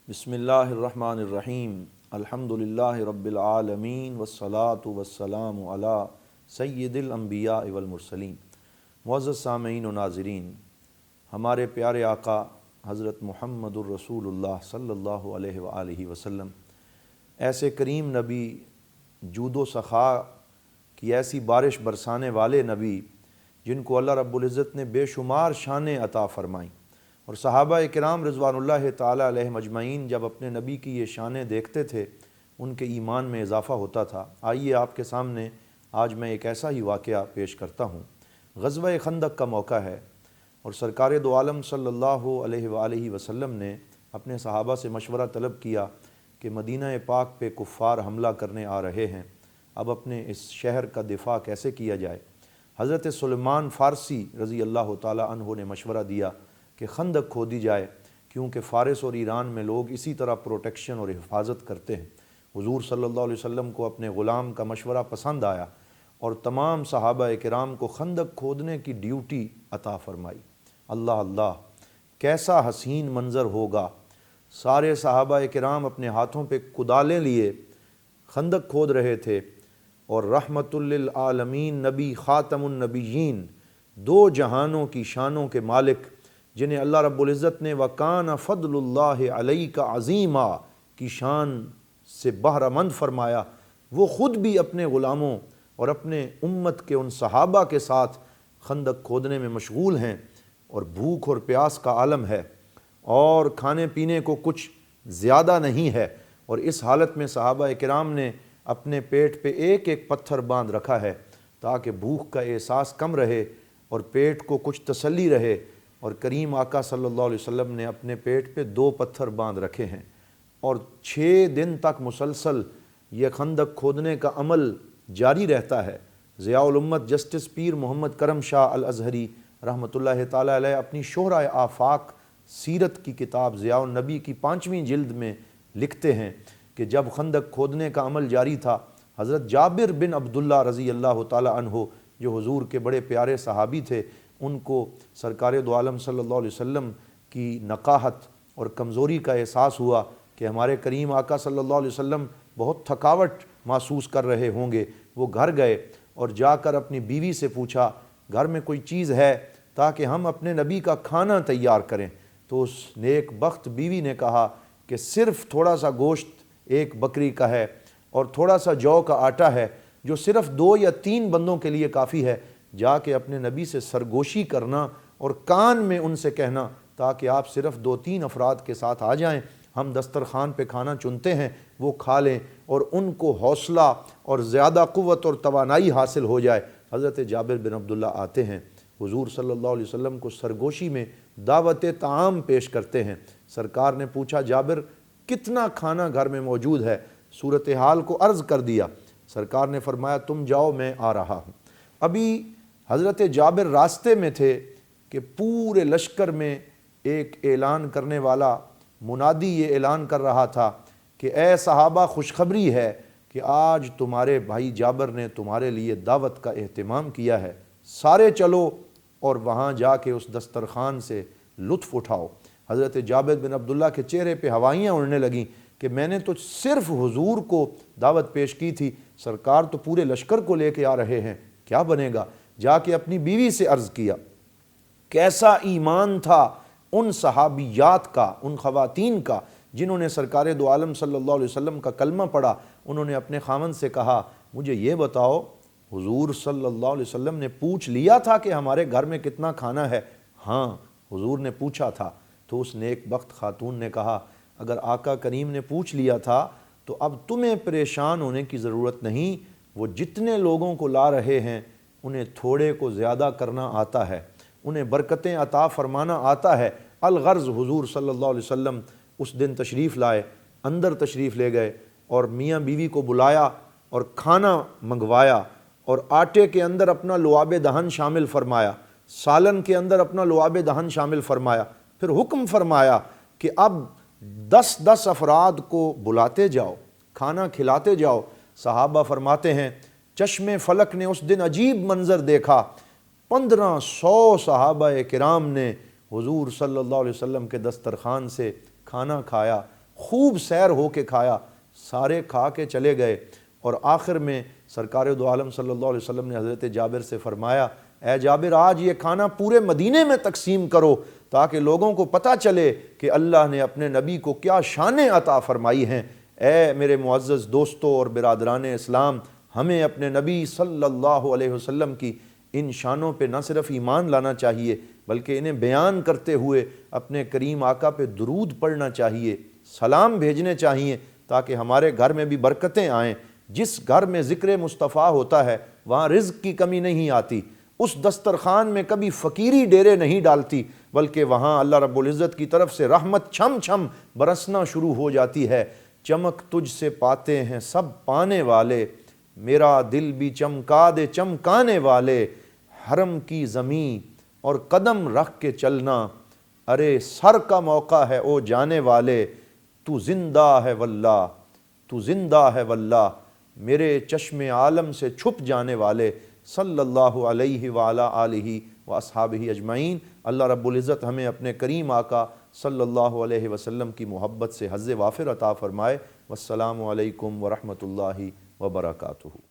بسم اللہ الرحمن الرحیم الحمدللہ رب العالمین والصلاة والسلام علی سید الانبیاء والمرسلین۔ معزز سامعین و ناظرین، ہمارے پیارے آقا حضرت محمد الرسول اللہ صلی اللہ علیہ وآلہ وسلم ایسے کریم نبی، جود و سخا کی ایسی بارش برسانے والے نبی جن کو اللہ رب العزت نے بے شمار شانیں عطا فرمائیں، اور صحابہ کرام رضوان اللہ تعالیٰ علیہ مجمعین جب اپنے نبی کی یہ شانیں دیکھتے تھے ان کے ایمان میں اضافہ ہوتا تھا۔ آئیے آپ کے سامنے آج میں ایک ایسا ہی واقعہ پیش کرتا ہوں۔ غزوہ خندق کا موقع ہے اور سرکار دو عالم صلی اللہ علیہ وآلہ وسلم نے اپنے صحابہ سے مشورہ طلب کیا کہ مدینہ پاک پہ کفار حملہ کرنے آ رہے ہیں، اب اپنے اس شہر کا دفاع کیسے کیا جائے۔ حضرت سلیمان فارسی رضی اللہ تعالیٰ عنہ نے مشورہ دیا کہ خندق کھودی جائے، کیونکہ فارس اور ایران میں لوگ اسی طرح پروٹیکشن اور حفاظت کرتے ہیں۔ حضور صلی اللہ علیہ وسلم کو اپنے غلام کا مشورہ پسند آیا اور تمام صحابہ کرام کو خندق کھودنے کی ڈیوٹی عطا فرمائی۔ اللہ اللہ، کیسا حسین منظر ہوگا۔ سارے صحابہ کرام اپنے ہاتھوں پہ کدالیں لیے خندق کھود رہے تھے، اور رحمت للعالمین نبی خاتم النبیین، دو جہانوں کی شانوں کے مالک جنہیں اللہ رب العزت نے وَكَانَ فَضْلُ اللَّهِ عَلَيْكَ عَظِيمًا کی شان سے بہرہ مند فرمایا، وہ خود بھی اپنے غلاموں اور اپنے امت کے ان صحابہ کے ساتھ خندق کھودنے میں مشغول ہیں، اور بھوک اور پیاس کا عالم ہے اور کھانے پینے کو کچھ زیادہ نہیں ہے، اور اس حالت میں صحابہ کرام نے اپنے پیٹ پہ ایک ایک پتھر باندھ رکھا ہے تاکہ بھوک کا احساس کم رہے اور پیٹ کو کچھ تسلی رہے، اور کریم آقا صلی اللہ علیہ وسلم نے اپنے پیٹ پہ 2 پتھر باندھ رکھے ہیں، اور 6 دن تک مسلسل یہ خندق کھودنے کا عمل جاری رہتا ہے۔ ضیاء الامت جسٹس پیر محمد کرم شاہ الازہری رحمۃ اللہ تعالیٰ علیہ اپنی شہرۂ آفاق سیرت کی کتاب ضیاء النبی کی 5ویں جلد میں لکھتے ہیں کہ جب خندق کھودنے کا عمل جاری تھا، حضرت جابر بن عبداللہ رضی اللہ تعالیٰ عنہ جو حضور کے بڑے پیارے صحابی تھے، ان کو سرکار دو عالم صلی اللہ علیہ وسلم کی نقاہت اور کمزوری کا احساس ہوا کہ ہمارے کریم آقا صلی اللہ علیہ وسلم بہت تھکاوٹ محسوس کر رہے ہوں گے۔ وہ گھر گئے اور جا کر اپنی بیوی سے پوچھا گھر میں کوئی چیز ہے تاکہ ہم اپنے نبی کا کھانا تیار کریں، تو اس نیک بخت بیوی نے کہا کہ صرف تھوڑا سا گوشت ایک بکری کا ہے اور تھوڑا سا جو کا آٹا ہے جو صرف 2 یا 3 بندوں کے لیے کافی ہے، جا کے اپنے نبی سے سرگوشی کرنا اور کان میں ان سے کہنا تاکہ آپ صرف 2-3 افراد کے ساتھ آ جائیں، ہم دسترخوان پہ کھانا چنتے ہیں، وہ کھا لیں اور ان کو حوصلہ اور زیادہ قوت اور توانائی حاصل ہو جائے۔ حضرت جابر بن عبداللہ آتے ہیں، حضور صلی اللہ علیہ وسلم کو سرگوشی میں دعوت طعام پیش کرتے ہیں۔ سرکار نے پوچھا جابر کتنا کھانا گھر میں موجود ہے، صورتحال کو عرض کر دیا۔ سرکار نے فرمایا تم جاؤ، میں آ رہا ہوں۔ ابھی حضرت جابر راستے میں تھے کہ پورے لشکر میں ایک اعلان کرنے والا منادی یہ اعلان کر رہا تھا کہ اے صحابہ، خوشخبری ہے کہ آج تمہارے بھائی جابر نے تمہارے لیے دعوت کا اہتمام کیا ہے، سارے چلو اور وہاں جا کے اس دسترخوان سے لطف اٹھاؤ۔ حضرت جابر بن عبداللہ کے چہرے پہ ہوائیاں اڑنے لگیں کہ میں نے تو صرف حضور کو دعوت پیش کی تھی، سرکار تو پورے لشکر کو لے کے آ رہے ہیں، کیا بنے گا؟ جا کے اپنی بیوی سے عرض کیا۔ کیسا ایمان تھا ان صحابیات کا، ان خواتین کا جنہوں نے سرکار دو عالم صلی اللہ علیہ وسلم کا کلمہ پڑھا۔ انہوں نے اپنے خاوند سے کہا مجھے یہ بتاؤ، حضور صلی اللہ علیہ وسلم نے پوچھ لیا تھا کہ ہمارے گھر میں کتنا کھانا ہے؟ ہاں حضور نے پوچھا تھا۔ تو اس نیک بخت خاتون نے کہا اگر آقا کریم نے پوچھ لیا تھا تو اب تمہیں پریشان ہونے کی ضرورت نہیں، وہ جتنے لوگوں کو لا رہے ہیں انہیں تھوڑے کو زیادہ کرنا آتا ہے، انہیں برکتیں عطا فرمانا آتا ہے۔ الغرض حضور صلی اللہ علیہ وسلم اس دن تشریف لائے، اندر تشریف لے گئے اور میاں بیوی کو بلایا اور کھانا منگوایا، اور آٹے کے اندر اپنا لعاب دہن شامل فرمایا، سالن کے اندر اپنا لعاب دہن شامل فرمایا، پھر حکم فرمایا کہ اب 10 افراد کو بلاتے جاؤ، کھانا کھلاتے جاؤ۔ صحابہ فرماتے ہیں چشم فلک نے اس دن عجیب منظر دیکھا، 1500 صحابہ کرام نے حضور صلی اللہ علیہ وسلم کے دسترخوان سے کھانا کھایا۔ خوب سیر ہو کے کھایا، سارے کھا کے چلے گئے، اور آخر میں سرکار دو عالم صلی اللہ علیہ وسلم نے حضرت جابر سے فرمایا اے جابر آج یہ کھانا پورے مدینے میں تقسیم کرو تاکہ لوگوں کو پتہ چلے کہ اللہ نے اپنے نبی کو کیا شانیں عطا فرمائی ہیں۔ اے میرے معزز دوستوں اور برادران اسلام، ہمیں اپنے نبی صلی اللہ علیہ وسلم کی ان شانوں پہ نہ صرف ایمان لانا چاہیے بلکہ انہیں بیان کرتے ہوئے اپنے کریم آقا پہ درود پڑھنا چاہیے، سلام بھیجنے چاہیے تاکہ ہمارے گھر میں بھی برکتیں آئیں۔ جس گھر میں ذکر مصطفیٰ ہوتا ہے وہاں رزق کی کمی نہیں آتی، اس دسترخوان میں کبھی فقیری ڈیرے نہیں ڈالتی، بلکہ وہاں اللہ رب العزت کی طرف سے رحمت چھم چھم برسنا شروع ہو جاتی ہے۔ چمک تجھ سے پاتے ہیں سب پانے والے، میرا دل بھی چمکا دے چمکانے والے، حرم کی زمین اور قدم رکھ کے چلنا، ارے سر کا موقع ہے او جانے والے، تو زندہ ہے واللہ، تو زندہ ہے واللہ، میرے چشم عالم سے چھپ جانے والے، صلی اللہ علیہ وعلی آلہ و اصحابہ اجمعین۔ اللہ رب العزت ہمیں اپنے کریم آقا صلی اللہ علیہ وسلم کی محبت سے حظ وافر عطا فرمائے۔ والسلام علیکم ورحمۃ اللہ وبرکاتہ۔